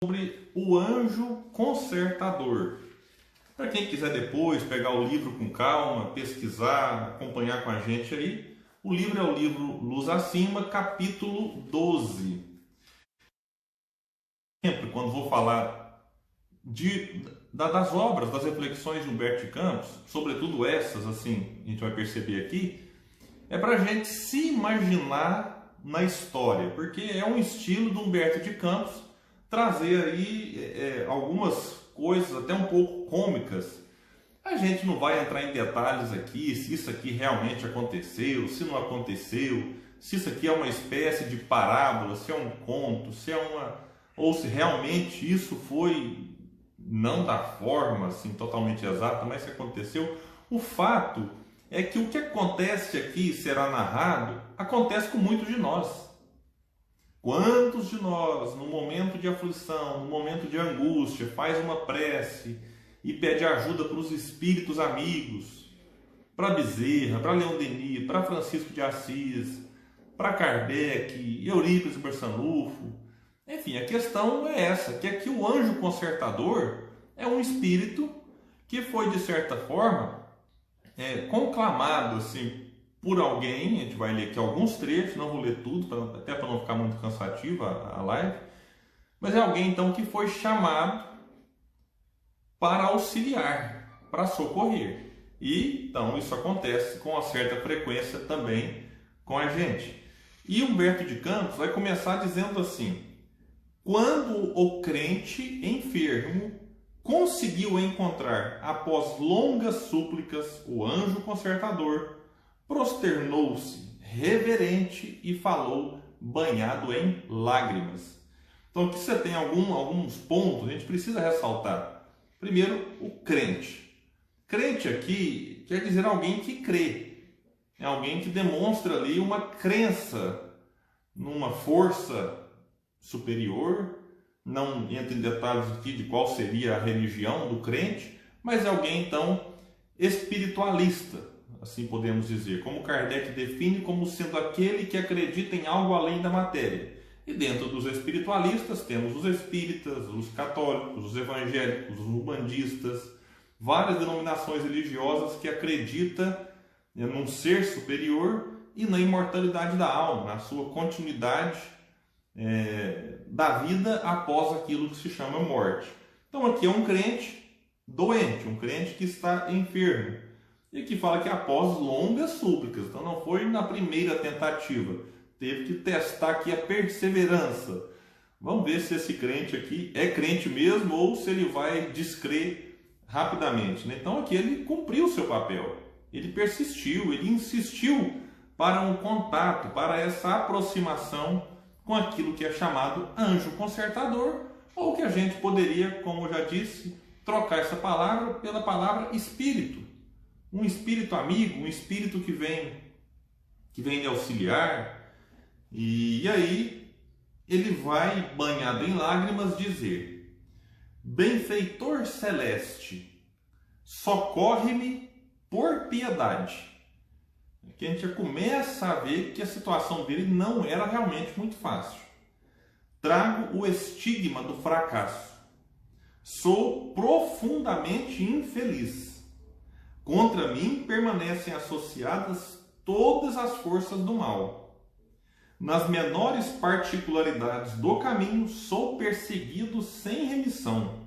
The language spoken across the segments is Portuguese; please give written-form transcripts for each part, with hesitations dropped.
sobre o anjo consertador. Para quem quiser depois pegar o livro com calma, pesquisar, acompanhar com a gente aí, o livro é o livro Luz Acima, capítulo 12. Sempre quando vou falar das obras, das reflexões de Humberto de Campos, sobretudo essas, assim, a gente vai perceber aqui, é para a gente se imaginar na história, porque é um estilo do Humberto de Campos trazer aí algumas coisas até um pouco cômicas. A gente não vai entrar em detalhes aqui, se isso aqui realmente aconteceu, se não aconteceu, se isso aqui é uma espécie de parábola, se é um conto, se é ou se realmente isso foi não da forma assim totalmente exata, mas se aconteceu. O fato é que o que acontece aqui será narrado, acontece com muitos de nós. Quantos de nós, no momento de aflição, no momento de angústia, faz uma prece e pede ajuda para os espíritos amigos, para Bezerra, para Leon Denis, para Francisco de Assis, para Kardec, Eurípides Barçanufo. Enfim, a questão é essa, que aqui o anjo consertador é um espírito que foi, de certa forma, conclamado assim, por alguém. A gente vai ler aqui alguns trechos, não vou ler tudo, até para não ficar muito cansativa a live, mas é alguém então que foi chamado para auxiliar, para socorrer. E então isso acontece com uma certa frequência também com a gente. E Humberto de Campos vai começar dizendo assim: quando o crente enfermo conseguiu encontrar, após longas súplicas, o anjo consertador, prosternou-se reverente e falou banhado em lágrimas. Então aqui você tem alguns pontos que a gente precisa ressaltar. Primeiro, o crente. Crente aqui quer dizer alguém que crê. É alguém que demonstra ali uma crença numa força superior. Não entra em detalhes aqui de qual seria a religião do crente, mas é alguém então espiritualista, assim podemos dizer, como Kardec define como sendo aquele que acredita em algo além da matéria. E dentro dos espiritualistas temos os espíritas, os católicos, os evangélicos, os umbandistas, várias denominações religiosas que acreditam num ser superior e na imortalidade da alma, na sua continuidade da vida após aquilo que se chama morte. Então aqui é um crente doente, um crente que está enfermo, e que fala que após longas súplicas, então não foi na primeira tentativa, teve que testar aqui a perseverança. Vamos ver se esse crente aqui é crente mesmo ou se ele vai descrer rapidamente, né? Então aqui ele cumpriu o seu papel, ele persistiu, ele insistiu para um contato, para essa aproximação com aquilo que é chamado anjo consertador, ou que a gente poderia, como eu já disse, trocar essa palavra pela palavra espírito. Um espírito amigo, um espírito que vem lhe auxiliar. E aí ele vai, banhado em lágrimas, dizer: benfeitor celeste, socorre-me por piedade. Aqui a gente já começa a ver que a situação dele não era realmente muito fácil. Trago o estigma do fracasso. Sou profundamente infeliz. Contra mim permanecem associadas todas as forças do mal. Nas menores particularidades do caminho, sou perseguido sem remissão.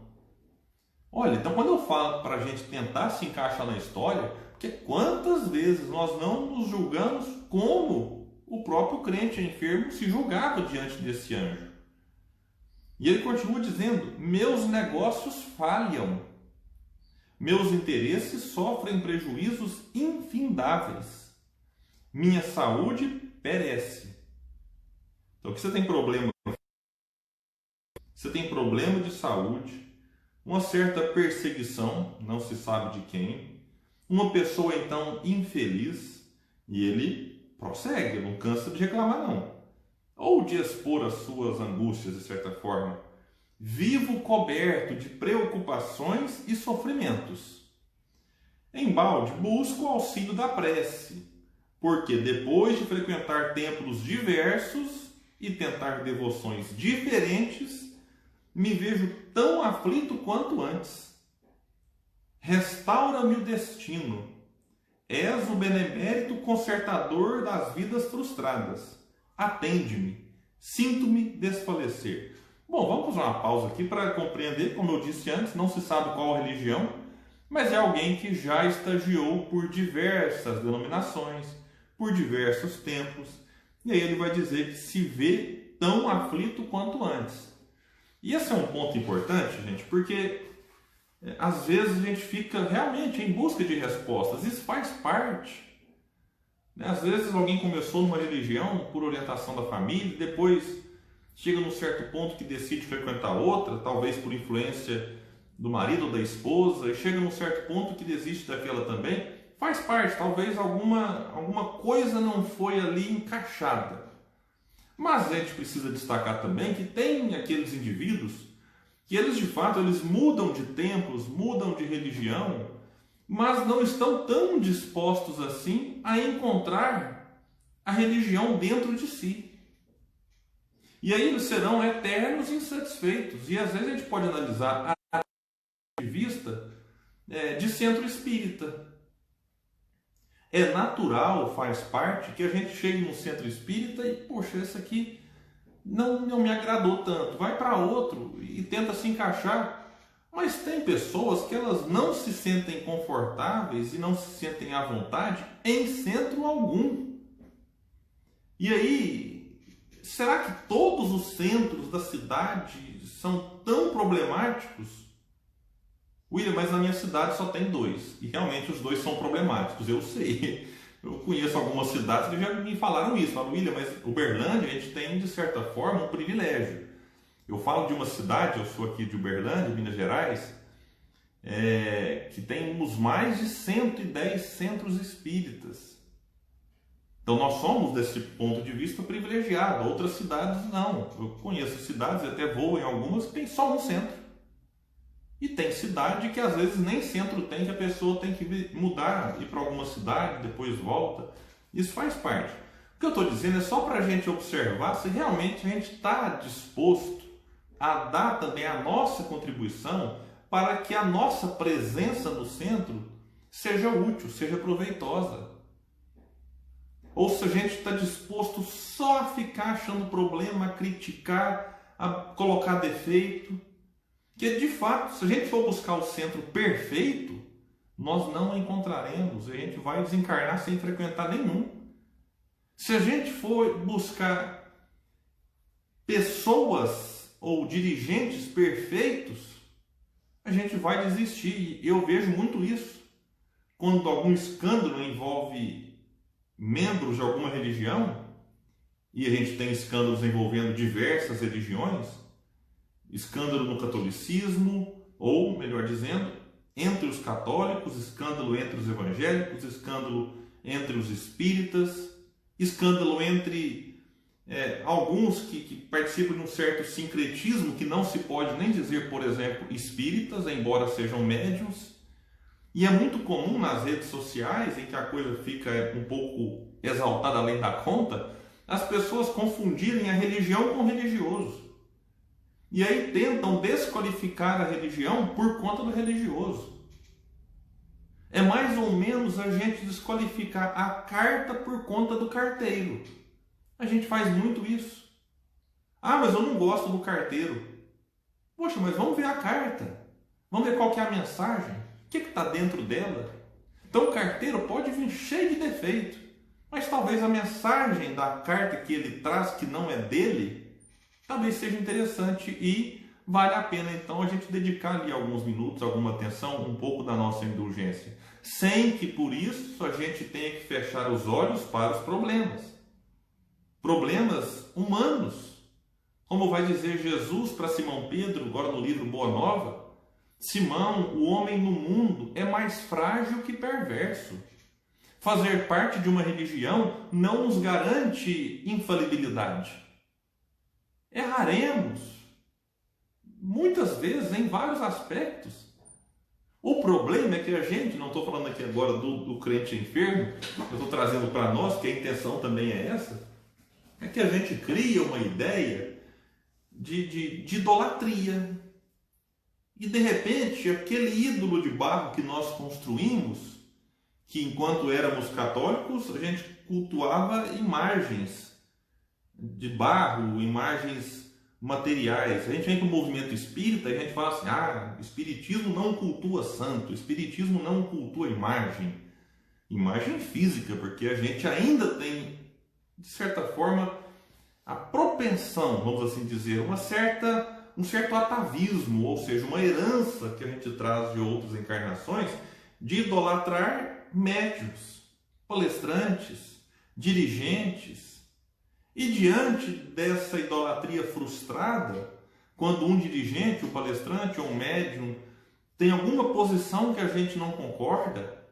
Olha, então quando eu falo para a gente tentar se encaixar na história, porque quantas vezes nós não nos julgamos como o próprio crente enfermo se julgava diante desse anjo. E ele continua dizendo: meus negócios falham, meus interesses sofrem prejuízos infindáveis, minha saúde perece. Então aqui você tem problema de saúde, uma certa perseguição, não se sabe de quem, uma pessoa então infeliz, e ele prossegue, não cansa de reclamar não, ou de expor as suas angústias de certa forma. Vivo coberto de preocupações e sofrimentos. Embalde busco o auxílio da prece, porque depois de frequentar templos diversos e tentar devoções diferentes, me vejo tão aflito quanto antes. Restaura-me o destino. És o benemérito consertador das vidas frustradas. Atende-me. Sinto-me desfalecer. Bom, vamos fazer uma pausa aqui para compreender. Como eu disse antes, não se sabe qual religião, mas é alguém que já estagiou por diversas denominações, por diversos tempos. E aí ele vai dizer que se vê tão aflito quanto antes. E esse é um ponto importante, gente, porque às vezes a gente fica realmente em busca de respostas. Isso faz parte. Às vezes alguém começou numa religião por orientação da família, depois chega num certo ponto que decide frequentar outra, talvez por influência do marido ou da esposa, e chega num certo ponto que desiste daquela também. Faz parte, talvez alguma coisa não foi ali encaixada. Mas a gente precisa destacar também que tem aqueles indivíduos que eles de fato eles mudam de templos, mudam de religião, mas não estão tão dispostos assim a encontrar a religião dentro de si. E aí eles serão eternos insatisfeitos. E às vezes a gente pode analisar a de vista de centro espírita. É natural, faz parte, que a gente chegue no centro espírita e, poxa, esse aqui não me agradou tanto. Vai para outro e tenta se encaixar. Mas tem pessoas que elas não se sentem confortáveis e não se sentem à vontade em centro algum. E aí, será que todos os centros da cidade são tão problemáticos? William, mas na minha cidade só tem 2. E realmente os 2 são problemáticos, eu sei. Eu conheço algumas cidades que já me falaram isso. Falaram, William, mas Uberlândia a gente tem, de certa forma, um privilégio. Eu falo de uma cidade, eu sou aqui de Uberlândia, Minas Gerais, que temos mais de 110 centros espíritas. Então nós somos, desse ponto de vista, privilegiados. Outras cidades não. Eu conheço cidades, até vou em algumas, que tem só um centro. E tem cidade que às vezes nem centro tem, que a pessoa tem que mudar, ir para alguma cidade, depois volta. Isso faz parte. O que eu estou dizendo é só para a gente observar se realmente a gente está disposto a dar também a nossa contribuição para que a nossa presença no centro seja útil, seja proveitosa. Ou se a gente está disposto só a ficar achando problema, a criticar, a colocar defeito. Que de fato, se a gente for buscar o centro perfeito, nós não encontraremos, a gente vai desencarnar sem frequentar nenhum. Se a gente for buscar pessoas ou dirigentes perfeitos, a gente vai desistir. E eu vejo muito isso. Quando algum escândalo envolve membros de alguma religião, e a gente tem escândalos envolvendo diversas religiões, escândalo no catolicismo, ou, melhor dizendo, entre os católicos, escândalo entre os evangélicos, escândalo entre os espíritas, escândalo entre alguns que participam de um certo sincretismo que não se pode nem dizer, por exemplo, espíritas, embora sejam médiuns. E é muito comum nas redes sociais, em que a coisa fica um pouco exaltada além da conta, as pessoas confundirem a religião com o religioso. E aí tentam desqualificar a religião por conta do religioso. É mais ou menos a gente desqualificar a carta por conta do carteiro. A gente faz muito isso. Ah, mas eu não gosto do carteiro. Poxa, mas vamos ver a carta. Vamos ver qual que é a mensagem. O que está dentro dela? Então o carteiro pode vir cheio de defeito. Mas talvez a mensagem da carta que ele traz, que não é dele, talvez seja interessante e vale a pena então a gente dedicar ali alguns minutos, alguma atenção, um pouco da nossa indulgência, sem que por isso a gente tenha que fechar os olhos para os problemas humanos. Como vai dizer Jesus para Simão Pedro, agora no livro Boa Nova, Simão, o homem no mundo é mais frágil que perverso. Fazer parte de uma religião não nos garante infalibilidade. Erraremos, muitas vezes, em vários aspectos. O problema é que a gente, não estou falando aqui agora do crente enfermo, eu estou trazendo para nós, que a intenção também é essa, é que a gente cria uma ideia de idolatria. E de repente, aquele ídolo de barro que nós construímos, que enquanto éramos católicos, a gente cultuava imagens de barro, imagens materiais. A gente vem para o movimento espírita e a gente fala assim, espiritismo não cultua santo, espiritismo não cultua imagem. Imagem física, porque a gente ainda tem, de certa forma, a propensão, vamos assim dizer, um certo atavismo, ou seja, uma herança que a gente traz de outras encarnações, de idolatrar médiuns, palestrantes, dirigentes. E diante dessa idolatria frustrada, quando um dirigente, um palestrante ou um médium tem alguma posição que a gente não concorda,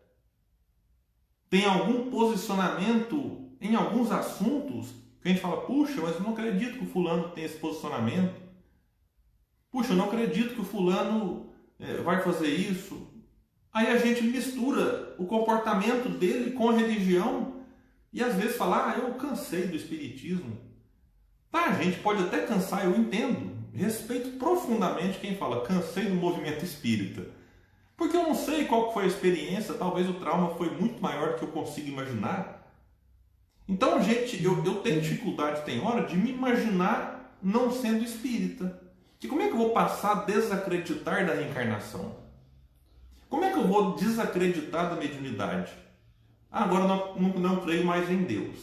tem algum posicionamento em alguns assuntos, que a gente fala, puxa, mas eu não acredito que o fulano tem esse posicionamento. Puxa, eu não acredito que o fulano vai fazer isso. Aí a gente mistura o comportamento dele com a religião e às vezes fala, eu cansei do espiritismo. Tá, a gente pode até cansar, eu entendo. Respeito profundamente quem fala, cansei do movimento espírita. Porque eu não sei qual foi a experiência, talvez o trauma foi muito maior do que eu consigo imaginar. Então, gente, eu tenho dificuldade, tem hora, de me imaginar não sendo espírita. Que como é que eu vou passar a desacreditar da reencarnação? Como é que eu vou desacreditar da mediunidade? Agora não creio mais em Deus.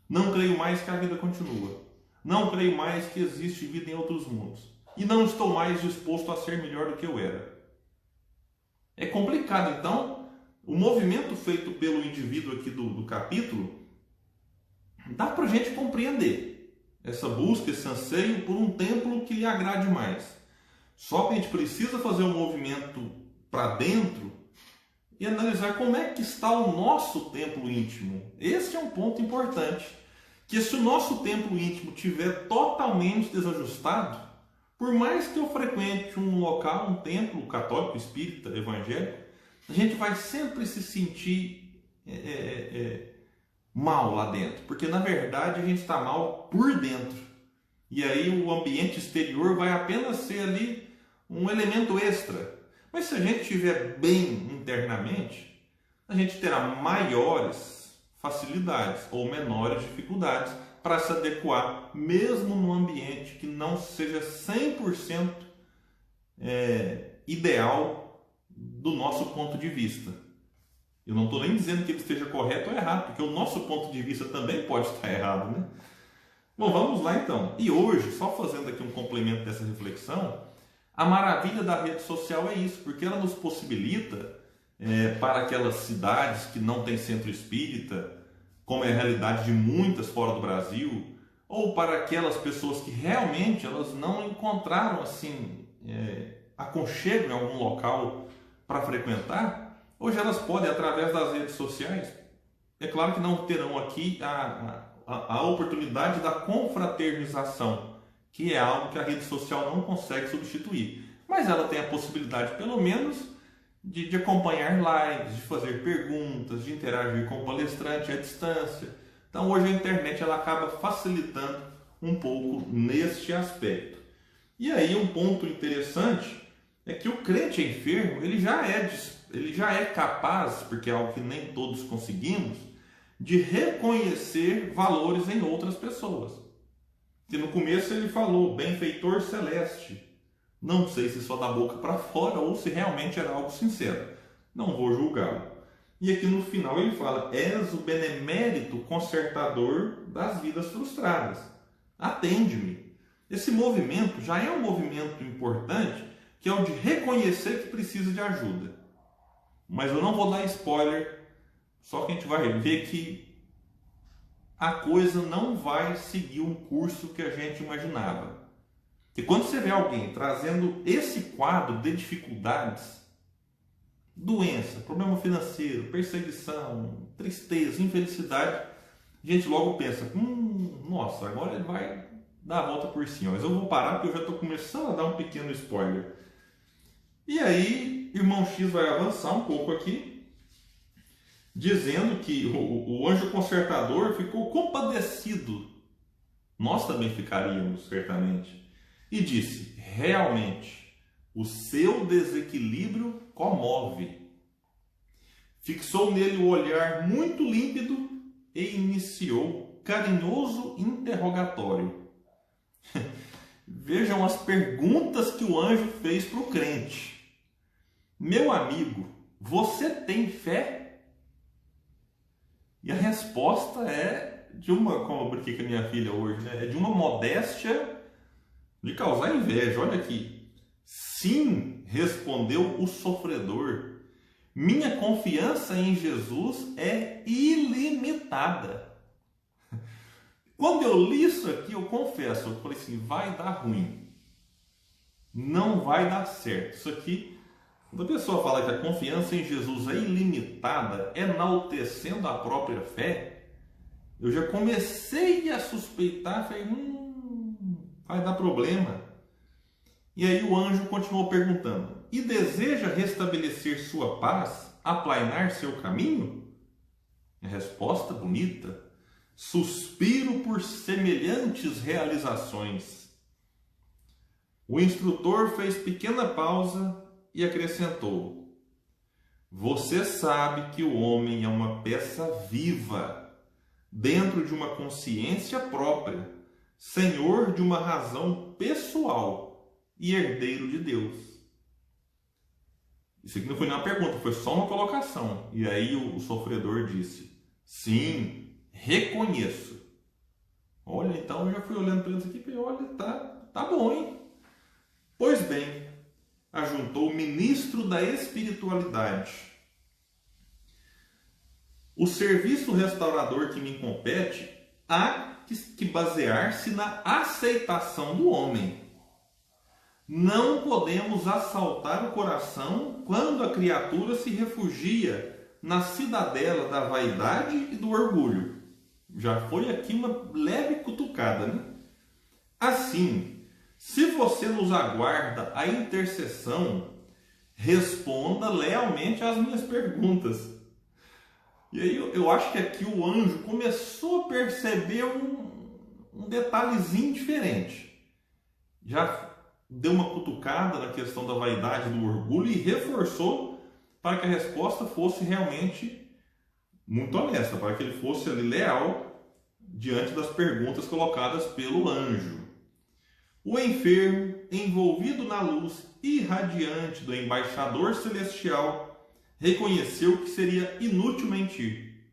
Não creio mais que a vida continua. Não creio mais que existe vida em outros mundos. E não estou mais disposto a ser melhor do que eu era. É complicado, então, o movimento feito pelo indivíduo aqui do capítulo, dá para a gente compreender essa busca, esse anseio por um templo que lhe agrade mais. Só que a gente precisa fazer um movimento para dentro e analisar como é que está o nosso templo íntimo. Esse é um ponto importante. Que se o nosso templo íntimo estiver totalmente desajustado, por mais que eu frequente um local, um templo católico, espírita, evangélico, a gente vai sempre se sentir mal lá dentro. Porque na verdade a gente está mal por dentro. E aí o ambiente exterior vai apenas ser ali um elemento extra. Mas se a gente estiver bem internamente, a gente terá maiores facilidades ou menores dificuldades para se adequar, mesmo num ambiente que não seja 100% ideal do nosso ponto de vista. Eu não estou nem dizendo que ele esteja correto ou errado, porque o nosso ponto de vista também pode estar errado, né? Bom, vamos lá então. E hoje, só fazendo aqui um complemento dessa reflexão, a maravilha da rede social é isso, porque ela nos possibilita, para aquelas cidades que não têm centro espírita, como é a realidade de muitas fora do Brasil, ou para aquelas pessoas que realmente elas não encontraram assim aconchego em algum local para frequentar, hoje elas podem, através das redes sociais, é claro que não terão aqui a oportunidade da confraternização, que é algo que a rede social não consegue substituir. Mas ela tem a possibilidade, pelo menos, de acompanhar lives, de fazer perguntas, de interagir com o palestrante à distância. Então hoje a internet ela acaba facilitando um pouco neste aspecto. E aí um ponto interessante é que o crente enfermo ele já é capaz, porque é algo que nem todos conseguimos, de reconhecer valores em outras pessoas. Que no começo ele falou, benfeitor celeste. Não sei se só da boca para fora ou se realmente era algo sincero. Não vou julgá-lo. E aqui no final ele fala, és o benemérito consertador das vidas frustradas. Atende-me. Esse movimento já é um movimento importante, que é o de reconhecer que precisa de ajuda. Mas eu não vou dar spoiler, só que a gente vai ver que a coisa não vai seguir um curso que a gente imaginava. E quando você vê alguém trazendo esse quadro de dificuldades, doença, problema financeiro, perseguição, tristeza, infelicidade, a gente logo pensa, nossa, agora ele vai dar a volta por cima. Mas eu vou parar porque eu já estou começando a dar um pequeno spoiler. E aí, irmão X vai avançar um pouco aqui, dizendo que o anjo consertador ficou compadecido. Nós também ficaríamos, certamente. e disse: realmente, o seu desequilíbrio comove. Fixou nele o olhar muito límpido e iniciou carinhoso interrogatório. Vejam as perguntas que o anjo fez para o crente. Meu amigo, você tem fé? E a resposta é de uma, como eu brinquei com a minha filha hoje, né? É de uma modéstia de causar inveja. Olha aqui. Sim, respondeu o sofredor. Minha confiança em Jesus é ilimitada. Quando eu li isso aqui, eu confesso, eu falei assim, vai dar ruim. Não vai dar certo. Isso aqui, quando a pessoa fala que a confiança em Jesus é ilimitada, enaltecendo a própria fé, eu já comecei a suspeitar, falei, vai dar problema. E aí o anjo continuou perguntando, e deseja restabelecer sua paz, aplainar seu caminho? A resposta bonita, suspiro por semelhantes realizações. O instrutor fez pequena pausa e acrescentou, você sabe que o homem é uma peça viva, dentro de uma consciência própria, senhor de uma razão pessoal e herdeiro de Deus. Isso aqui não foi nenhuma pergunta, foi só uma colocação. E aí o sofredor disse, sim, reconheço. Olha, então eu já fui olhando para eles aqui e falei, olha, tá bom, hein? Pois bem, ajuntou o ministro da espiritualidade. O serviço restaurador que me compete há que basear-se na aceitação do homem. Não podemos assaltar o coração quando a criatura se refugia na cidadela da vaidade e do orgulho. Já foi aqui uma leve cutucada, né? Assim, se você nos aguarda a intercessão, responda lealmente às minhas perguntas. E aí eu acho que aqui o anjo começou a perceber um detalhezinho diferente. Já deu uma cutucada na questão da vaidade e do orgulho e reforçou para que a resposta fosse realmente muito honesta, para que ele fosse ali leal diante das perguntas colocadas pelo anjo. O enfermo, envolvido na luz irradiante do embaixador celestial, reconheceu que seria inútil mentir.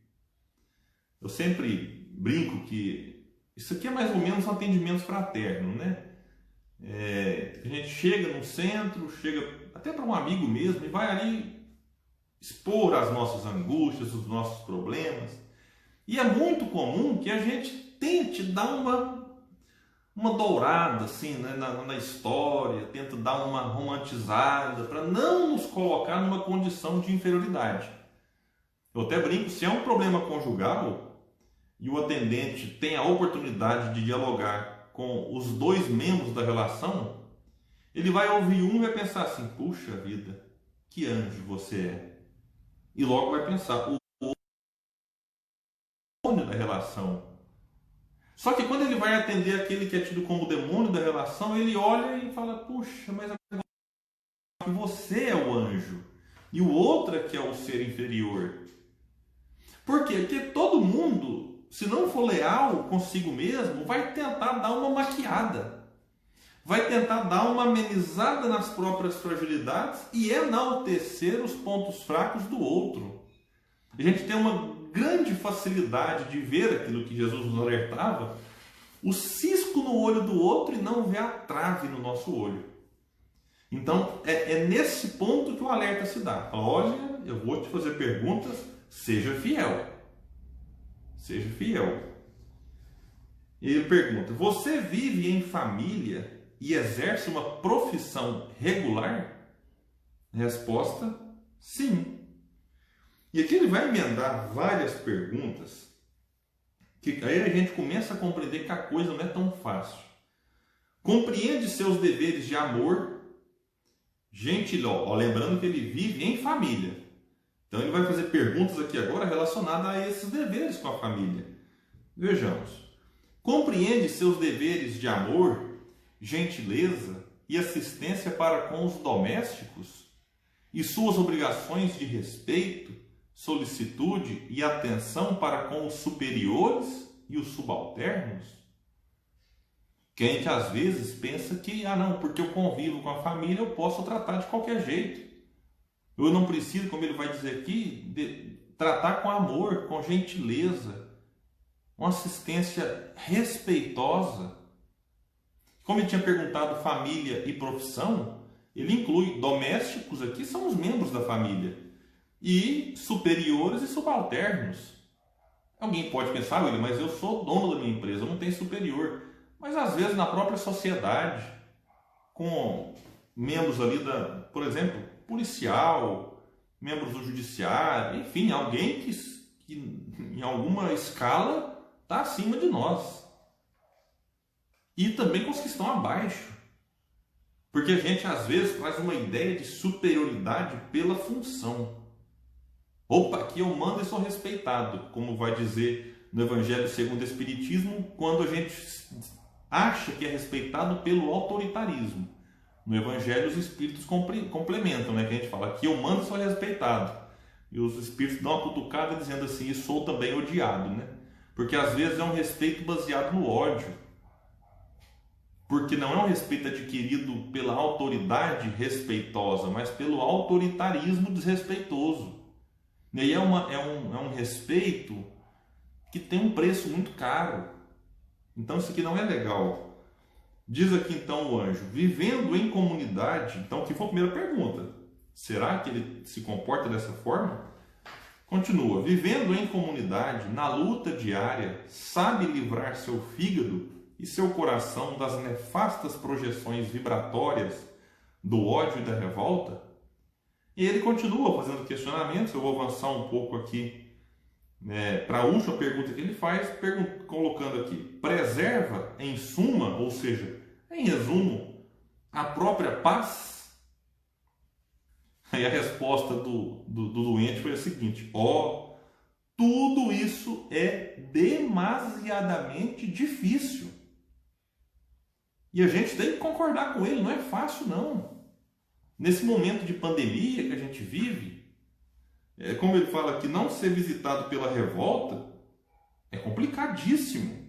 Eu sempre brinco que isso aqui é mais ou menos um atendimento fraterno, né? A gente chega num centro, chega até para um amigo mesmo e vai ali expor as nossas angústias, os nossos problemas. E é muito comum que a gente tente dar uma dourada assim, né, na história, tenta dar uma romantizada para não nos colocar numa condição de inferioridade. Eu até brinco, se é um problema conjugal e o atendente tem a oportunidade de dialogar com os dois membros da relação, ele vai ouvir um e vai pensar assim, puxa vida, que anjo você é. E logo vai pensar, o demônio da relação. Só que quando ele vai atender aquele que é tido como demônio da relação, ele olha e fala, puxa, mas você é o anjo e o outro é que é o ser inferior. Por quê? Porque todo mundo, se não for leal consigo mesmo, vai tentar dar uma maquiada, vai tentar dar uma amenizada nas próprias fragilidades e enaltecer os pontos fracos do outro. A gente tem uma grande facilidade de ver aquilo que Jesus nos alertava, o cisco no olho do outro e não ver a trave no nosso olho. Então, é nesse ponto que o alerta se dá. Olha, eu vou te fazer perguntas, seja fiel. Seja fiel. E ele pergunta, você vive em família e exerce uma profissão regular? Resposta, sim. E aqui ele vai emendar várias perguntas, que aí a gente começa a compreender que a coisa não é tão fácil. Compreende seus deveres de amor? Gente, lembrando que ele vive em família. Então ele vai fazer perguntas aqui agora relacionadas a esses deveres com a família. Vejamos. Compreende seus deveres de amor gentileza e assistência para com os domésticos e suas obrigações de respeito, solicitude e atenção para com os superiores e os subalternos? Que a gente às vezes pensa que, não, porque eu convivo com a família, eu posso tratar de qualquer jeito. Eu não preciso, como ele vai dizer aqui, tratar com amor, com gentileza, uma assistência respeitosa. Como ele tinha perguntado família e profissão, ele inclui domésticos aqui, são os membros da família, e superiores e subalternos. Alguém pode pensar, William, mas eu sou dono da minha empresa, eu não tenho superior. Mas às vezes na própria sociedade, com membros ali por exemplo, policial, membros do judiciário, enfim, alguém que em alguma escala está acima de nós. E também com os que estão abaixo. Porque a gente às vezes traz uma ideia de superioridade pela função. Opa, aqui eu mando e sou respeitado, como vai dizer no Evangelho segundo o Espiritismo, quando a gente acha que é respeitado pelo autoritarismo. No Evangelho os Espíritos complementam, né? Que a gente fala, aqui eu mando e sou respeitado. E os Espíritos dão uma cutucada dizendo assim, e sou também odiado, né? Porque às vezes é um respeito baseado no ódio. Porque não é um respeito adquirido pela autoridade respeitosa, mas pelo autoritarismo desrespeitoso. E aí é um respeito que tem um preço muito caro. Então isso aqui não é legal. Diz aqui então o anjo, vivendo em comunidade. Então, que foi a primeira pergunta. Será que ele se comporta dessa forma? Continua, vivendo em comunidade, na luta diária, sabe livrar seu fígado e seu coração das nefastas projeções vibratórias do ódio e da revolta? E ele continua fazendo questionamentos. Eu vou avançar um pouco aqui para a última pergunta que ele faz, colocando aqui, preserva em suma, ou seja, em resumo, a própria paz? Aí a resposta do doente foi a seguinte: tudo isso é demasiadamente difícil. E a gente tem que concordar com ele, não é fácil não. Nesse momento de pandemia que a gente vive, como ele fala aqui, não ser visitado pela revolta é complicadíssimo.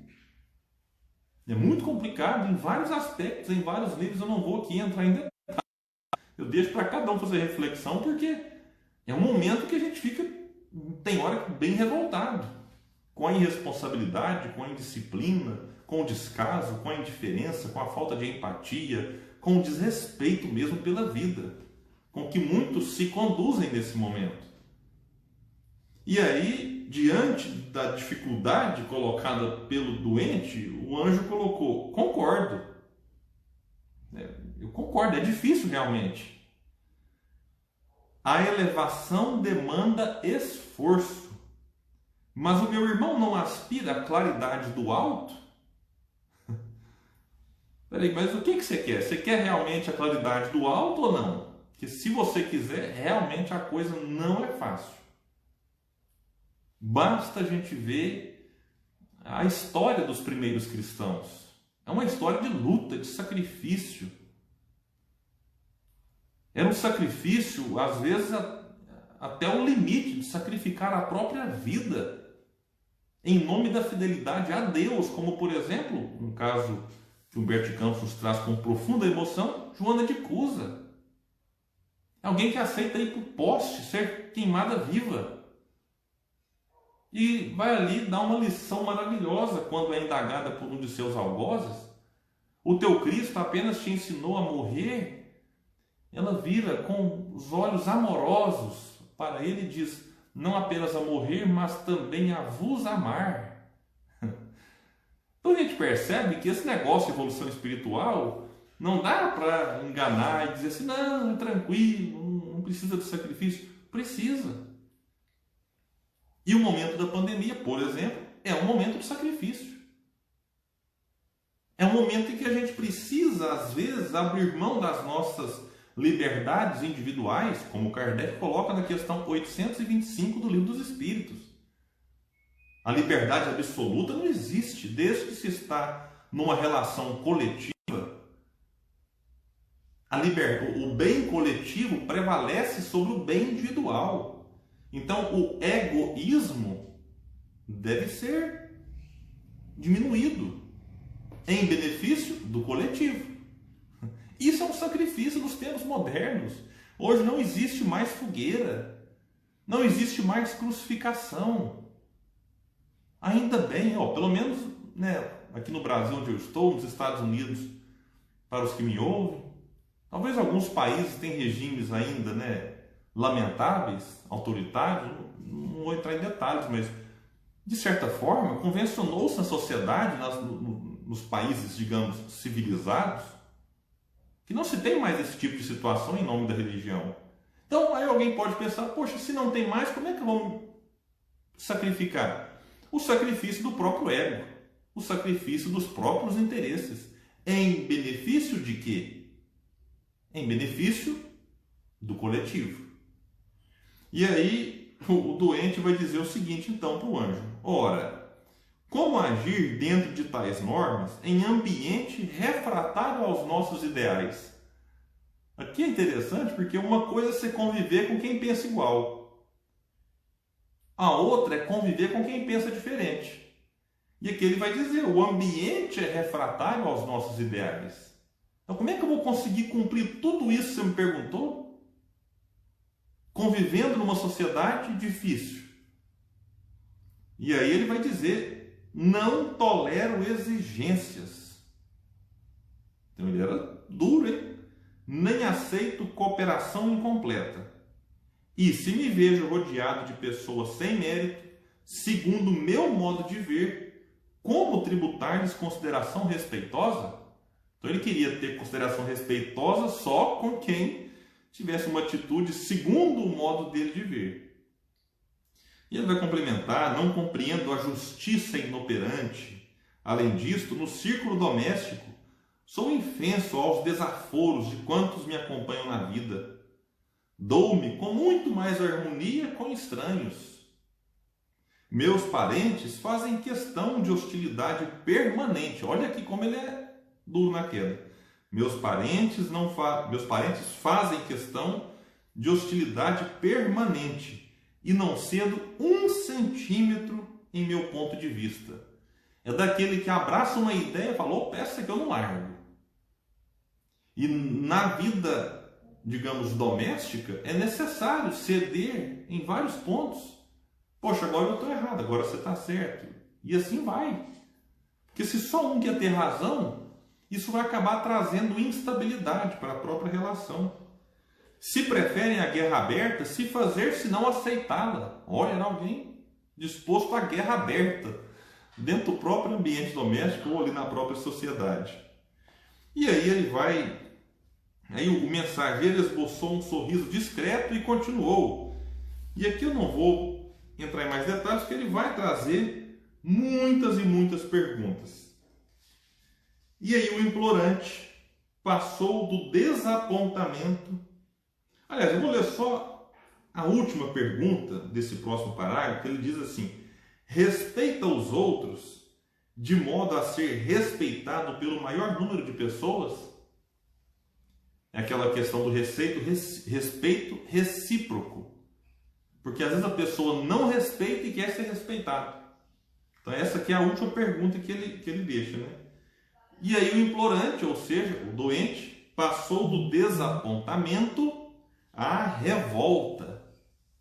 É muito complicado em vários aspectos, em vários níveis. Eu não vou aqui entrar em detalhes. Eu deixo para cada um fazer reflexão, porque é um momento que a gente fica, tem hora, bem revoltado. Com a irresponsabilidade, com a indisciplina, com o descaso, com a indiferença, com a falta de empatia, com o desrespeito mesmo pela vida, com que muitos se conduzem nesse momento. E aí, diante da dificuldade colocada pelo doente, o anjo colocou, concordo. Eu concordo, é difícil realmente. A elevação demanda esforço. Mas o meu irmão não aspira à claridade do alto? Peraí, mas o que você quer? Você quer realmente a claridade do alto ou não? Porque se você quiser, realmente a coisa não é fácil. Basta a gente ver a história dos primeiros cristãos. É uma história de luta, de sacrifício. Era um sacrifício, às vezes, até o limite de sacrificar a própria vida em nome da fidelidade a Deus, como, por exemplo, um caso que Humberto de Campos nos traz com profunda emoção, Joana de Cusa. Alguém que aceita ir para o poste, ser queimada viva. E vai ali dar uma lição maravilhosa quando é indagada por um de seus algozes. O teu Cristo apenas te ensinou a morrer. Ela vira com os olhos amorosos para ele e diz, não apenas a morrer, mas também a vos amar. Então a gente percebe que esse negócio de evolução espiritual não dá para enganar e dizer assim, não, é tranquilo, não precisa de sacrifício. Precisa. E o momento da pandemia, por exemplo, é um momento de sacrifício. É um momento em que a gente precisa, às vezes, abrir mão das nossas liberdades individuais, como Kardec coloca na questão 825 do Livro dos Espíritos. A liberdade absoluta não existe, desde que se está numa relação coletiva, o bem coletivo prevalece sobre o bem individual. Então, o egoísmo deve ser diminuído em benefício do coletivo. Isso é um sacrifício dos tempos modernos. Hoje não existe mais fogueira, não existe mais crucificação. Ainda bem, pelo menos, né, aqui no Brasil onde eu estou, nos Estados Unidos, para os que me ouvem, talvez alguns países tenham regimes ainda, né, lamentáveis, autoritários, não vou entrar em detalhes, mas de certa forma convencionou-se na sociedade, nos países, digamos, civilizados, que não se tem mais esse tipo de situação em nome da religião. Então aí alguém pode pensar, poxa, se não tem mais, como é que vamos sacrificar? O sacrifício do próprio ego, o sacrifício dos próprios interesses. Em benefício de quê? Em benefício do coletivo. E aí o doente vai dizer o seguinte então para o anjo: ora, como agir dentro de tais normas em ambiente refratário aos nossos ideais? Aqui é interessante porque uma coisa é você conviver com quem pensa igual. A outra é conviver com quem pensa diferente. E aqui ele vai dizer, o ambiente é refratário aos nossos ideais. Então como é que eu vou conseguir cumprir tudo isso que você me perguntou? Convivendo numa sociedade difícil. E aí ele vai dizer, não tolero exigências. Então ele era duro, hein? Nem aceito cooperação incompleta. E se me vejo rodeado de pessoas sem mérito, segundo o meu modo de ver, como tributar-lhes consideração respeitosa? Então ele queria ter consideração respeitosa só com quem tivesse uma atitude segundo o modo dele de ver. E ele vai complementar, não compreendo a justiça inoperante. Além disto, no círculo doméstico, sou infenso aos desaforos de quantos me acompanham na vida. Dou-me com muito mais harmonia com estranhos. Meus parentes fazem questão de hostilidade permanente. Olha aqui como ele é duro na queda. Meus parentes fazem questão de hostilidade permanente e não cedam 1 centímetro em meu ponto de vista. É daquele que abraça uma ideia e fala, essa que eu não largo. E na vida, digamos, doméstica, é necessário ceder em vários pontos. Poxa, agora eu estou errado, agora você está certo. E assim vai. Porque se só um quer ter razão, isso vai acabar trazendo instabilidade para a própria relação. Se preferem a guerra aberta, se fazer, se não aceitá-la. Olha, era alguém disposto à guerra aberta, dentro do próprio ambiente doméstico ou ali na própria sociedade. E aí ele vai... Aí o mensageiro esboçou um sorriso discreto e continuou. E aqui eu não vou entrar em mais detalhes, porque ele vai trazer muitas e muitas perguntas. E aí o implorante passou do desapontamento. Aliás, eu vou ler só a última pergunta desse próximo parágrafo, que ele diz assim: respeita os outros de modo a ser respeitado pelo maior número de pessoas? É aquela questão do respeito recíproco. Porque às vezes a pessoa não respeita e quer ser respeitada. Então essa aqui é a última pergunta que ele deixa, né? E aí o implorante, ou seja, o doente, passou do desapontamento à revolta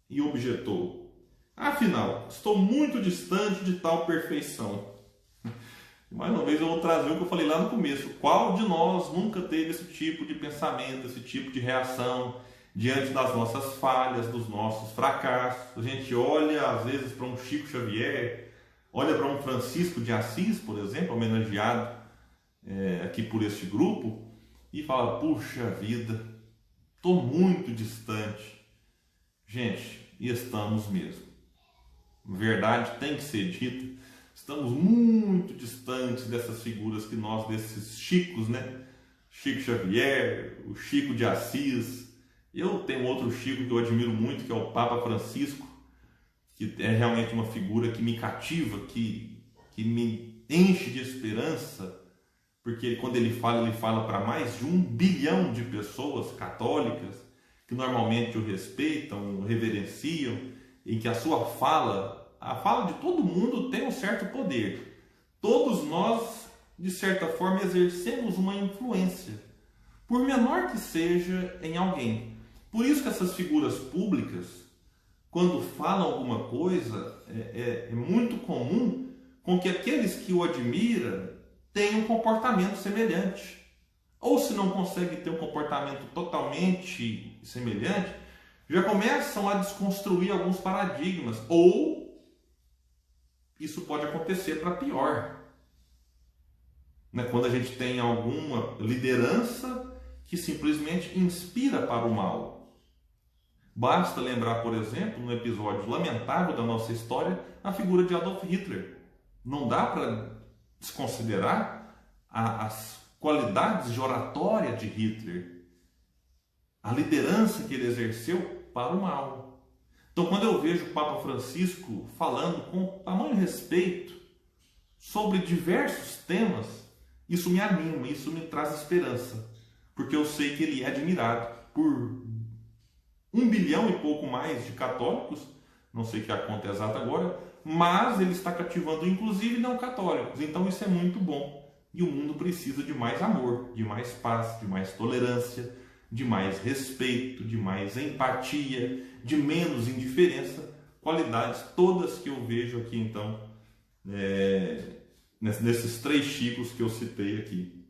e objetou: afinal, estou muito distante de tal perfeição. Mais uma vez eu vou trazer o que eu falei lá no começo. Qual de nós nunca teve esse tipo de pensamento, esse tipo de reação diante das nossas falhas, dos nossos fracassos? A gente olha às vezes para um Chico Xavier, olha para um Francisco de Assis, por exemplo, homenageado aqui por este grupo, e fala: puxa vida, estou muito distante. Gente, e estamos mesmo. Verdade tem que ser dita. Estamos muito distantes dessas figuras que nós, desses Chicos, né? Chico Xavier, o Chico de Assis. Eu tenho outro Chico que eu admiro muito, que é o Papa Francisco, que é realmente uma figura que me cativa, que me enche de esperança porque quando ele fala para mais de 1 bilhão de pessoas católicas, que normalmente o respeitam, o reverenciam, em que a sua fala, a fala de todo mundo tem um certo poder. Todos nós, de certa forma, exercemos uma influência, por menor que seja, em alguém. Por isso que essas figuras públicas, quando falam alguma coisa, é muito comum com que aqueles que o admiram tenham um comportamento semelhante. Ou se não conseguem ter um comportamento totalmente semelhante, já começam a desconstruir alguns paradigmas. Ou isso pode acontecer para pior. Quando a gente tem alguma liderança que simplesmente inspira para o mal. Basta lembrar, por exemplo, no episódio lamentável da nossa história, a figura de Adolf Hitler. Não dá para desconsiderar as qualidades de oratória de Hitler, a liderança que ele exerceu para o mal. Então, quando eu vejo o Papa Francisco falando com tamanho respeito sobre diversos temas, isso me anima, isso me traz esperança, porque eu sei que ele é admirado por 1 bilhão e pouco mais de católicos, não sei que a conta é exata agora, mas ele está cativando inclusive não católicos, então isso é muito bom. E o mundo precisa de mais amor, de mais paz, de mais tolerância, de mais respeito, de mais empatia, de menos indiferença, qualidades todas que eu vejo aqui então, nesses 3 Chicos que eu citei aqui.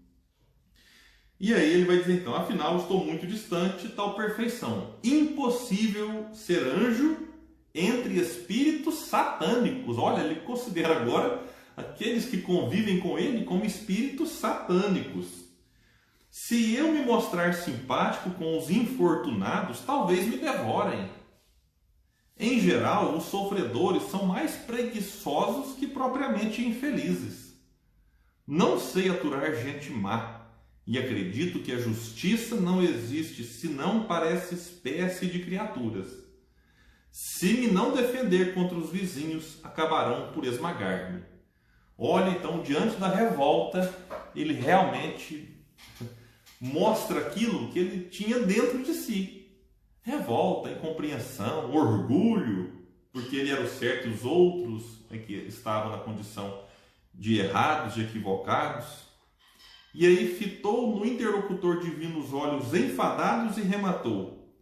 E aí ele vai dizer então, afinal estou muito distante tal perfeição, impossível ser anjo entre espíritos satânicos. Olha, ele considera agora aqueles que convivem com ele como espíritos satânicos. Se eu me mostrar simpático com os infortunados, talvez me devorem. Em geral, os sofredores são mais preguiçosos que propriamente infelizes. Não sei aturar gente má, e acredito que a justiça não existe senão para essa espécie de criaturas. Se me não defender contra os vizinhos, acabarão por esmagar-me. Olha, então, diante da revolta, ele realmente mostra aquilo que ele tinha dentro de si. Revolta, incompreensão, orgulho, porque ele era o certo e os outros que estavam na condição de errados, de equivocados. E aí fitou no interlocutor divino os olhos enfadados e rematou: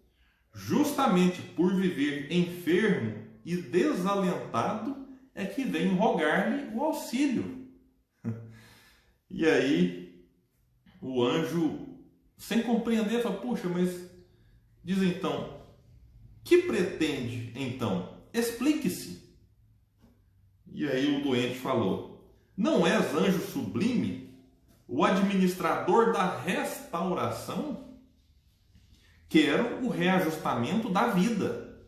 justamente por viver enfermo e desalentado é que venho rogar-lhe o auxílio. E aí o anjo, sem compreender, fala: puxa, mas diz então, que pretende então? Explique-se. E aí o doente falou: não és anjo sublime, o administrador da restauração? Quero o reajustamento da vida,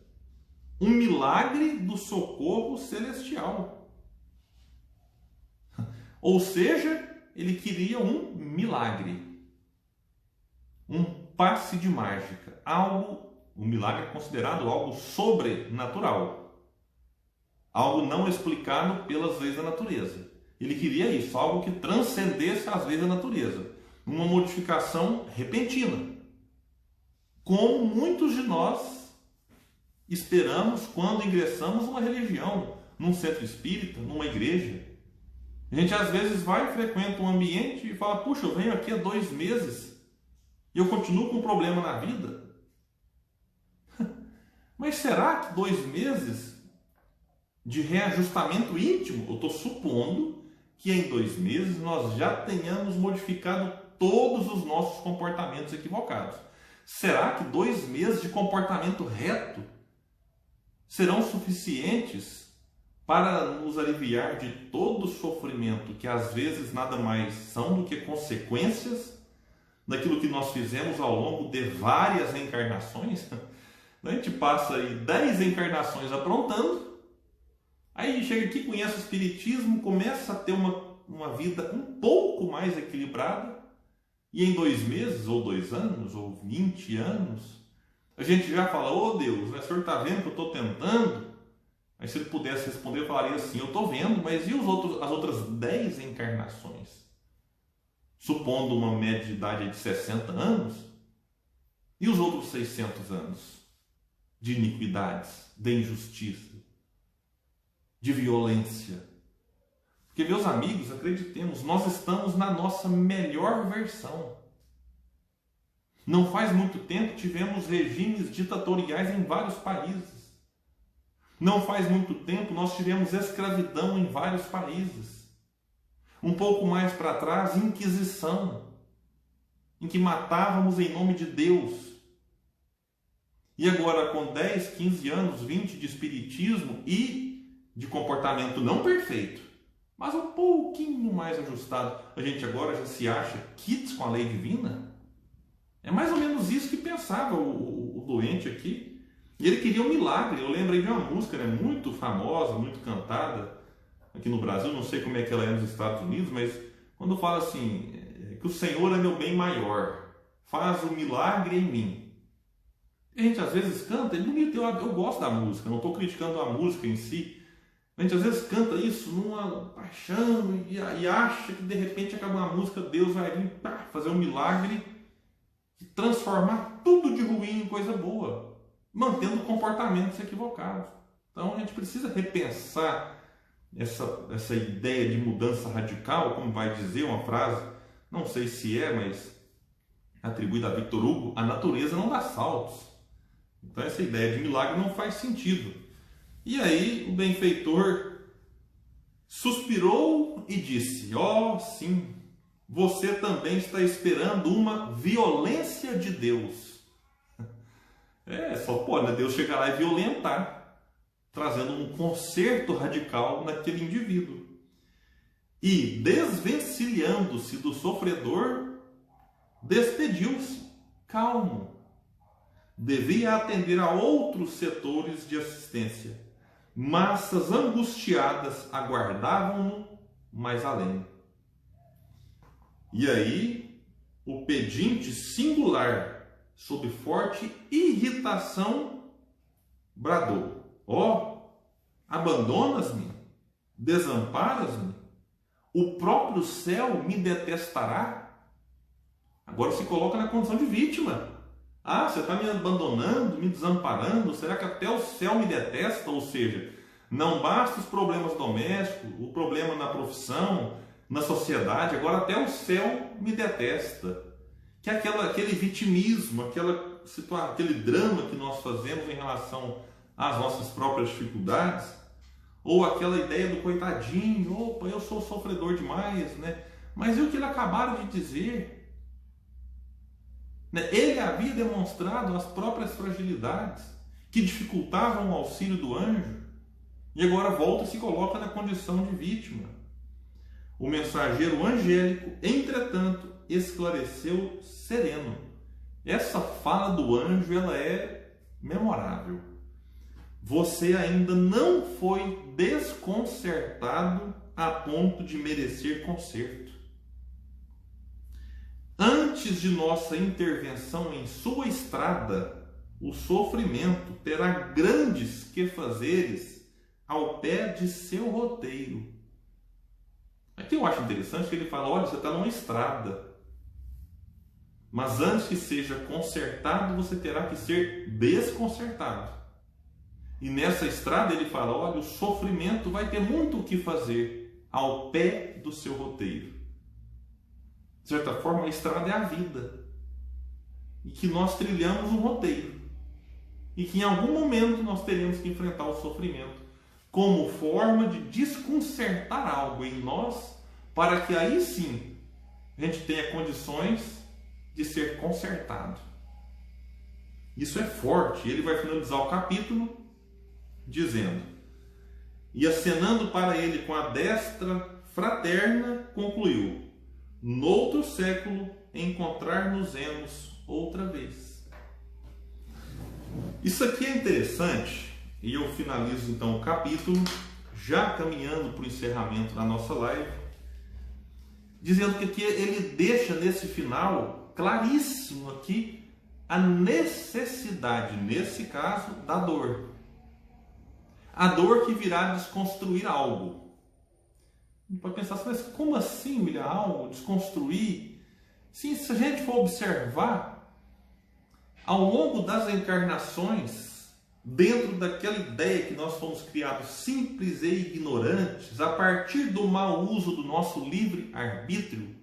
um milagre do socorro celestial. Ou seja, ele queria um milagre, um passe de mágica, um milagre considerado algo sobrenatural, algo não explicado pelas leis da natureza. Ele queria isso, algo que transcendesse as leis da natureza, uma modificação repentina, como muitos de nós esperamos quando ingressamos numa religião, num centro espírita, numa igreja. A gente às vezes vai, frequenta um ambiente e fala: puxa, eu venho aqui há 2 meses e eu continuo com um problema na vida. Mas será que 2 meses de reajustamento íntimo? Eu estou supondo que em 2 meses nós já tenhamos modificado todos os nossos comportamentos equivocados. Será que 2 meses de comportamento reto serão suficientes para nos aliviar de todo o sofrimento, que às vezes nada mais são do que consequências daquilo que nós fizemos ao longo de várias encarnações? A gente passa aí 10 encarnações aprontando, aí chega aqui, conhece o Espiritismo, começa a ter uma vida um pouco mais equilibrada, e em 2 meses, ou 2 anos, ou 20 anos, a gente já fala: ô Deus, o senhor está vendo que eu estou tentando? Aí se ele pudesse responder, eu falaria assim: eu estou vendo, mas e as outras 10 encarnações? supondo uma média de idade de 60 anos, e os outros 600 anos de iniquidades, de injustiça, de violência? Porque, meus amigos, acreditemos, nós estamos na nossa melhor versão. Não faz muito tempo tivemos regimes ditatoriais em vários países. Não faz muito tempo nós tivemos escravidão em vários países. Um pouco mais para trás, Inquisição, em que matávamos em nome de Deus. E agora, com 10, 15 anos, 20 de espiritismo e de comportamento não perfeito, mas um pouquinho mais ajustado, a gente agora já se acha quites com a lei divina? É mais ou menos isso que pensava o doente aqui. E ele queria um milagre. Eu lembrei de uma música, né, muito famosa, muito cantada aqui no Brasil, não sei como é que ela é nos Estados Unidos, mas quando fala assim, que o Senhor é meu bem maior, faz um milagre em mim. A gente às vezes canta, é bonito, eu gosto da música, não estou criticando a música em si. A gente às vezes canta isso numa paixão e acha que de repente acabou a música, Deus vai vir fazer um milagre e transformar tudo de ruim em coisa boa, mantendo comportamentos equivocados. Então a gente precisa repensar essa ideia de mudança radical, como vai dizer uma frase, não sei se é, mas atribuída a Victor Hugo, a natureza não dá saltos. Então essa ideia de milagre não faz sentido. E aí o benfeitor suspirou e disse: ó, sim, você também está esperando uma violência de Deus. Só pode, né, Deus chegar lá e violentar, trazendo um conserto radical naquele indivíduo. E, desvencilhando-se do sofredor, despediu-se, calmo. Devia atender a outros setores de assistência. Massas angustiadas aguardavam-no mais além. E aí, o pedinte singular, sob forte irritação, bradou: ó, abandonas-me? Desamparas-me? O próprio céu me detestará? Agora se coloca na condição de vítima. Ah, você está me abandonando, me desamparando? Será que até o céu me detesta? Ou seja, não basta os problemas domésticos, o problema na profissão, na sociedade, agora até o céu me detesta. Que é aquele vitimismo, aquele drama que nós fazemos em relação às nossas próprias dificuldades, ou aquela ideia do coitadinho, opa, eu sou sofredor demais, né? Mas e o que ele acabaram de dizer? Ele havia demonstrado as próprias fragilidades que dificultavam o auxílio do anjo, e agora volta e se coloca na condição de vítima. O mensageiro angélico, entretanto, esclareceu sereno. Essa fala do anjo, ela é memorável. Você ainda não foi desconcertado a ponto de merecer conserto. Antes de nossa intervenção em sua estrada, o sofrimento terá grandes quefazeres ao pé de seu roteiro. Aqui eu acho interessante que ele fala: olha, você está numa estrada, mas antes que seja consertado, você terá que ser desconcertado. E nessa estrada ele fala: olha, o sofrimento vai ter muito o que fazer ao pé do seu roteiro. De certa forma, a estrada é a vida, e que nós trilhamos um roteiro, e que em algum momento nós teremos que enfrentar o sofrimento como forma de desconcertar algo em nós, para que aí sim a gente tenha condições de ser consertado. Isso é forte. Ele vai finalizar o capítulo dizendo: e acenando para ele com a destra fraterna, concluiu: noutro século encontrar-nos-emos outra vez. Isso aqui é interessante, e eu finalizo então o capítulo, já caminhando para o encerramento da nossa live, dizendo que aqui ele deixa nesse final claríssimo aqui a necessidade, nesse caso, da dor. A dor que virá desconstruir algo. Pode pensar assim, mas como assim, William, algo, desconstruir? Sim, se a gente for observar, ao longo das encarnações, dentro daquela ideia que nós fomos criados simples e ignorantes, a partir do mau uso do nosso livre-arbítrio,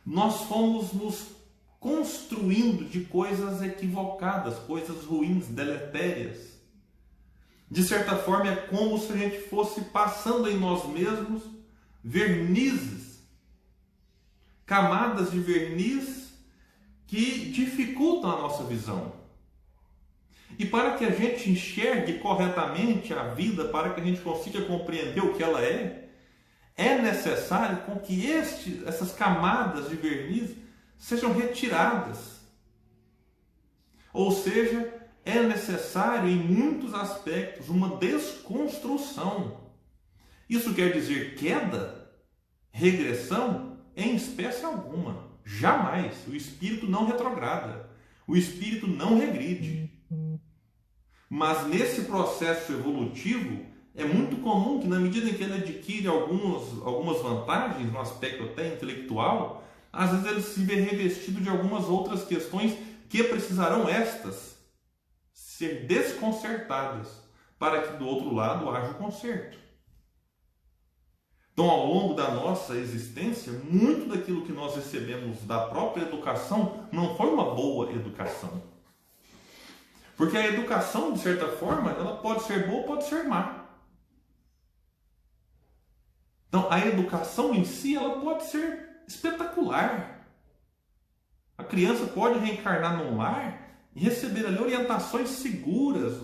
nós fomos nos construindo de coisas equivocadas, coisas ruins, deletérias. De certa forma, é como se a gente fosse passando em nós mesmos vernizes, camadas de verniz que dificultam a nossa visão. E para que a gente enxergue corretamente a vida, para que a gente consiga compreender o que ela é necessário com que essas camadas de verniz sejam retiradas. Ou seja, é necessário em muitos aspectos uma desconstrução. Isso quer dizer queda, regressão? Em espécie alguma. Jamais. O espírito não retrograda. O espírito não regride. Mas nesse processo evolutivo, é muito comum que na medida em que ele adquire algumas vantagens no aspecto até intelectual, às vezes ele se vê revestido de algumas outras questões que precisarão estas ser desconcertadas para que do outro lado haja o conserto. Então, ao longo da nossa existência, muito daquilo que nós recebemos da própria educação não foi uma boa educação. Porque a educação, de certa forma, ela pode ser boa ou pode ser má. Então, a educação em si, ela pode ser espetacular. A criança pode reencarnar num lar e receber ali orientações seguras,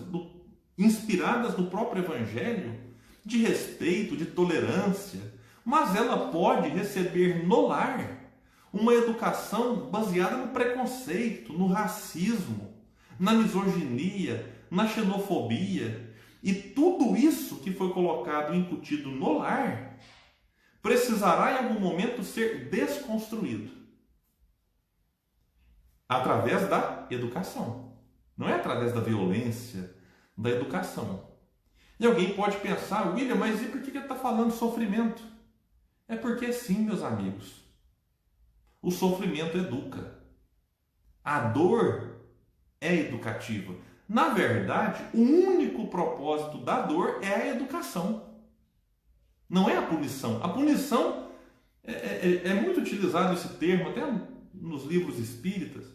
inspiradas no próprio Evangelho, de respeito, de tolerância, mas ela pode receber no lar uma educação baseada no preconceito, no racismo, na misoginia, na xenofobia, e tudo isso que foi colocado e incutido no lar precisará em algum momento ser desconstruído através da educação. Não é através da violência, da educação. E alguém pode pensar, William, mas e por que ele está falando de sofrimento? É porque sim, meus amigos. O sofrimento educa. A dor é educativa. Na verdade, o único propósito da dor é a educação. Não é a punição. A punição é muito utilizado esse termo, até nos livros espíritas.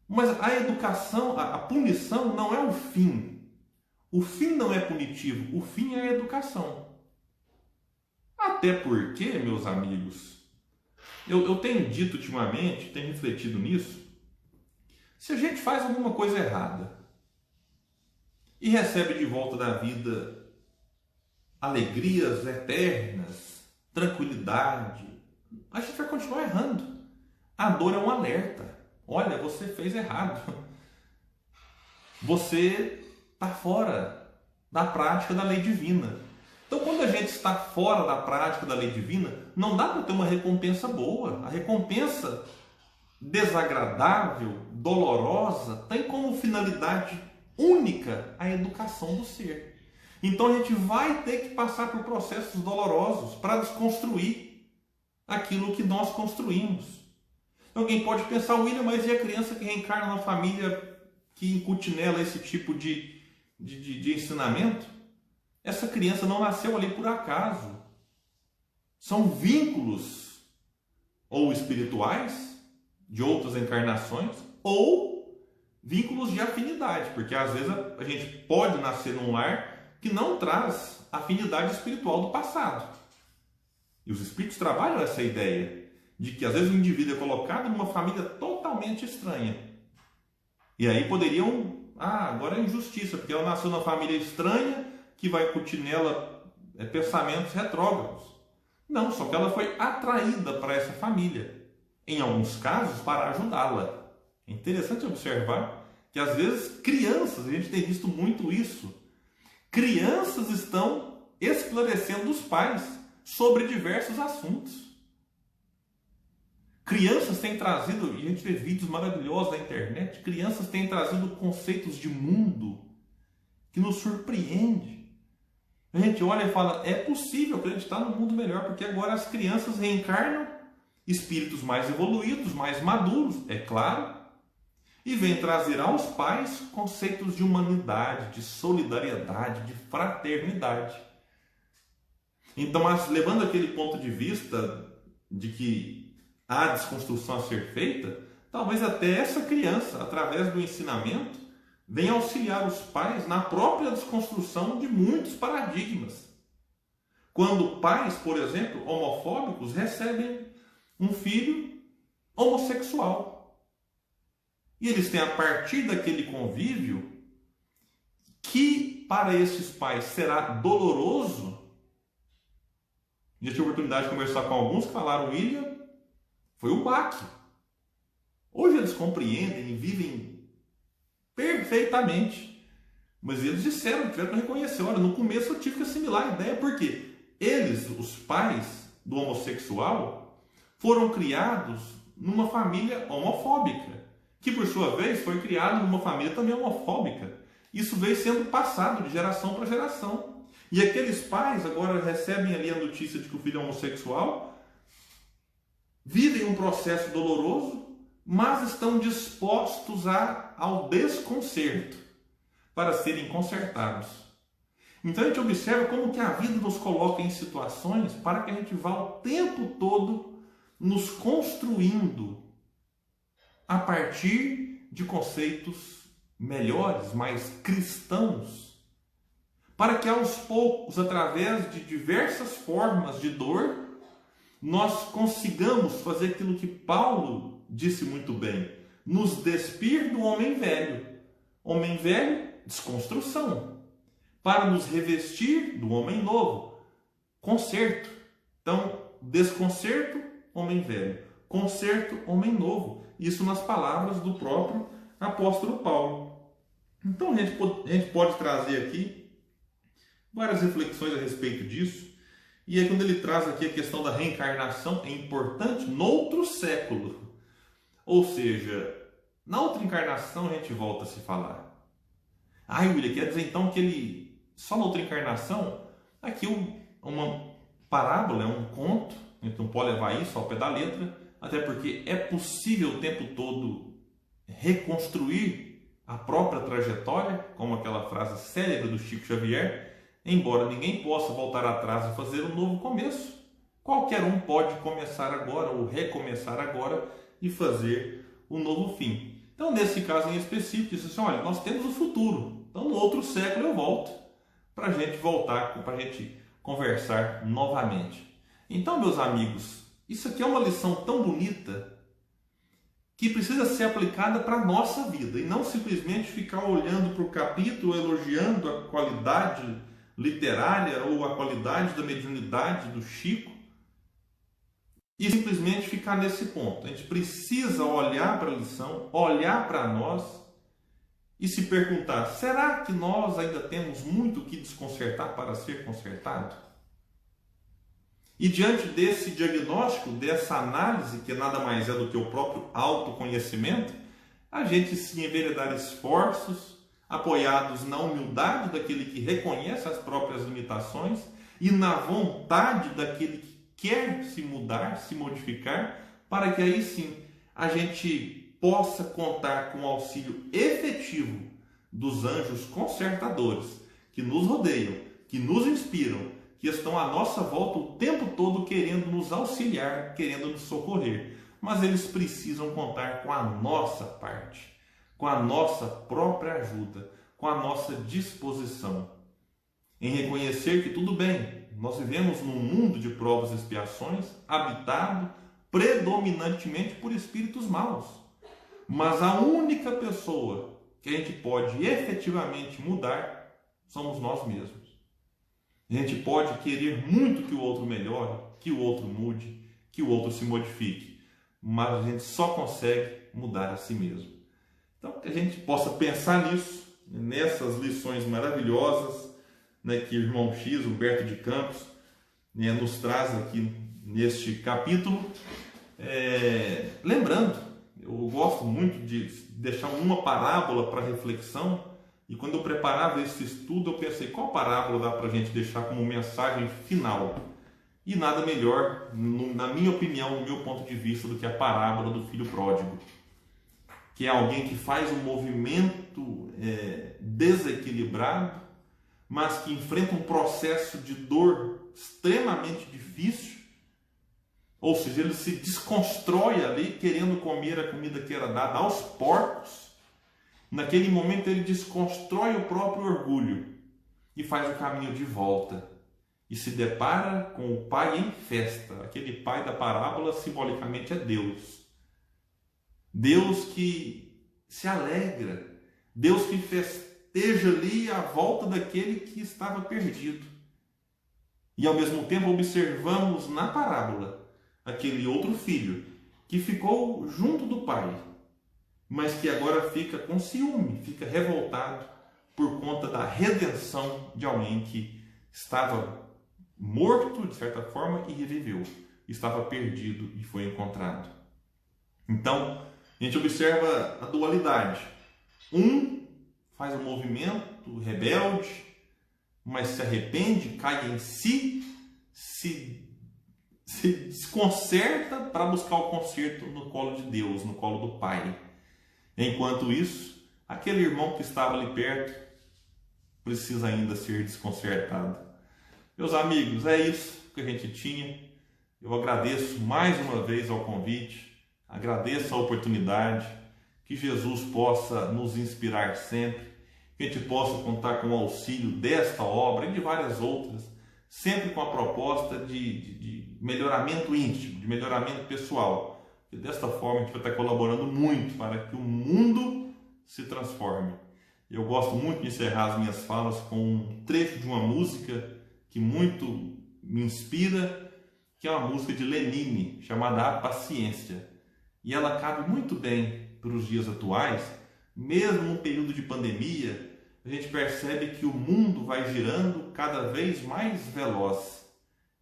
Mas a educação, a punição não é o fim. O fim não é punitivo, o fim é a educação. Até porque, meus amigos, eu tenho dito ultimamente, tenho refletido nisso, se a gente faz alguma coisa errada e recebe de volta da vida alegrias eternas, tranquilidade, a gente vai continuar errando. A dor é um alerta. Olha, você fez errado. Você está fora da prática da lei divina. Então, quando a gente está fora da prática da lei divina, não dá para ter uma recompensa boa. A recompensa desagradável, dolorosa, tem como finalidade única a educação do ser. Então, a gente vai ter que passar por processos dolorosos para desconstruir aquilo que nós construímos. Alguém pode pensar, William, mas e a criança que reencarna na família que incute nela esse tipo de ensinamento? Essa criança não nasceu ali por acaso. São vínculos ou espirituais de outras encarnações ou vínculos de afinidade, porque às vezes a gente pode nascer num lar que não traz afinidade espiritual do passado. E os espíritos trabalham essa ideia de que às vezes o indivíduo é colocado numa família totalmente estranha. E aí poderiam, agora é injustiça, porque ela nasceu numa família estranha que vai incutir nela pensamentos retrógrados. Não, só que ela foi atraída para essa família, em alguns casos para ajudá-la. É interessante observar que às vezes crianças, a gente tem visto muito isso, crianças estão esclarecendo os pais sobre diversos assuntos. Crianças têm trazido, e a gente vê vídeos maravilhosos na internet, crianças têm trazido conceitos de mundo que nos surpreende. A gente olha e fala, é possível acreditar num mundo melhor, porque agora as crianças reencarnam espíritos mais evoluídos, mais maduros, é claro, e vem trazer aos pais conceitos de humanidade, de solidariedade, de fraternidade. Então, levando aquele ponto de vista de que há desconstrução a ser feita, talvez até essa criança, através do ensinamento, venha auxiliar os pais na própria desconstrução de muitos paradigmas. Quando pais, por exemplo, homofóbicos, recebem um filho homossexual. E eles têm, a partir daquele convívio, que para esses pais será doloroso. Já tive a oportunidade de conversar com alguns que falaram, William, foi um baque. Hoje eles compreendem e vivem perfeitamente. Mas eles disseram, tiveram que reconhecer, olha, no começo eu tive que assimilar a ideia, porque eles, os pais do homossexual, foram criados numa família homofóbica, que por sua vez foi criado numa família também homofóbica. Isso veio sendo passado de geração para geração. E aqueles pais agora recebem ali a notícia de que o filho é homossexual, vivem um processo doloroso, mas estão dispostos ao desconcerto para serem consertados. Então a gente observa como que a vida nos coloca em situações para que a gente vá o tempo todo nos construindo a partir de conceitos melhores, mais cristãos, para que aos poucos, através de diversas formas de dor, nós consigamos fazer aquilo que Paulo disse muito bem, nos despir do homem velho. Homem velho, desconstrução, para nos revestir do homem novo, conserto. Então, desconcerto, homem velho, conserto, homem novo. Isso nas palavras do próprio apóstolo Paulo. Então, a gente pode trazer aqui várias reflexões a respeito disso. E aí, quando ele traz aqui a questão da reencarnação, é importante noutro século. Ou seja, na outra encarnação a gente volta a se falar. William, quer dizer então que ele, só na outra encarnação, aqui uma parábola, um conto, a gente não pode levar isso ao pé da letra, até porque é possível o tempo todo reconstruir a própria trajetória, como aquela frase célebre do Chico Xavier, embora ninguém possa voltar atrás e fazer um novo começo. Qualquer um pode começar agora ou recomeçar agora e fazer um novo fim. Então, nesse caso em específico, disse assim, olha, nós temos o futuro. Então, no outro século eu volto para a gente voltar, para a gente conversar novamente. Então, meus amigos, isso aqui é uma lição tão bonita que precisa ser aplicada para a nossa vida e não simplesmente ficar olhando para o capítulo, elogiando a qualidade literária ou a qualidade da mediunidade do Chico e simplesmente ficar nesse ponto. A gente precisa olhar para a lição, olhar para nós e se perguntar, será que nós ainda temos muito o que desconsertar para ser consertado? E diante desse diagnóstico, dessa análise, que nada mais é do que o próprio autoconhecimento, a gente se enveredar esforços, apoiados na humildade daquele que reconhece as próprias limitações e na vontade daquele que quer se mudar, se modificar, para que aí sim a gente possa contar com o auxílio efetivo dos anjos consertadores que nos rodeiam, que nos inspiram, que estão à nossa volta o tempo todo querendo nos auxiliar, querendo nos socorrer. Mas eles precisam contar com a nossa parte, com a nossa própria ajuda, com a nossa disposição. Em reconhecer que tudo bem, nós vivemos num mundo de provas e expiações, habitado predominantemente por espíritos maus. Mas a única pessoa que a gente pode efetivamente mudar somos nós mesmos. A gente pode querer muito que o outro melhore, que o outro mude, que o outro se modifique, mas a gente só consegue mudar a si mesmo. Então, que a gente possa pensar nisso, nessas lições maravilhosas, né, que o irmão X, Humberto de Campos, né, nos traz aqui neste capítulo. Lembrando, eu gosto muito de deixar uma parábola para reflexão, E quando eu preparava esse estudo, eu pensei, qual parábola dá para a gente deixar como mensagem final? E nada melhor, na minha opinião, no meu ponto de vista, do que a parábola do filho pródigo, que é alguém que faz um movimento desequilibrado, mas que enfrenta um processo de dor extremamente difícil, ou seja, ele se desconstrói ali, querendo comer a comida que era dada aos porcos. Naquele momento ele desconstrói o próprio orgulho e faz o caminho de volta. E se depara com o pai em festa. Aquele pai da parábola simbolicamente é Deus. Deus que se alegra. Deus que festeja ali a volta daquele que estava perdido. E ao mesmo tempo observamos na parábola aquele outro filho que ficou junto do pai, mas que agora fica com ciúme, fica revoltado por conta da redenção de alguém que estava morto, de certa forma, e reviveu. Estava perdido e foi encontrado. Então, a gente observa a dualidade. Um faz um movimento rebelde, mas se arrepende, cai em si, se desconcerta para buscar o conserto no colo de Deus, no colo do Pai. Enquanto isso, aquele irmão que estava ali perto precisa ainda ser desconcertado. Meus amigos, é isso que a gente tinha. Eu agradeço mais uma vez ao convite, agradeço a oportunidade, que Jesus possa nos inspirar sempre, que a gente possa contar com o auxílio desta obra e de várias outras, sempre com a proposta de melhoramento íntimo, de melhoramento pessoal. E desta forma a gente vai estar colaborando muito para que o mundo se transforme. Eu gosto muito de encerrar as minhas falas com um trecho de uma música que muito me inspira, que é uma música de Lenine, chamada A Paciência. E ela cabe muito bem para os dias atuais, mesmo num período de pandemia. A gente percebe que o mundo vai girando cada vez mais veloz.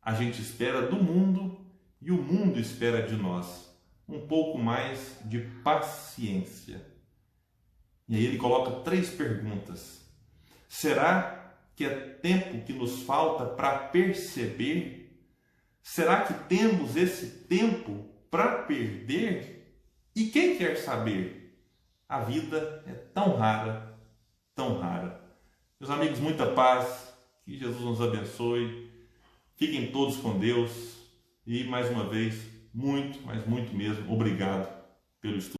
A gente espera do mundo e o mundo espera de nós um pouco mais de paciência. E aí ele coloca 3 perguntas. Será que é tempo que nos falta para perceber? Será que temos esse tempo para perder? E quem quer saber? A vida é tão rara, tão rara. Meus amigos, muita paz, que Jesus nos abençoe, fiquem todos com Deus e mais uma vez, muito, mas muito mesmo, obrigado pelo estudo.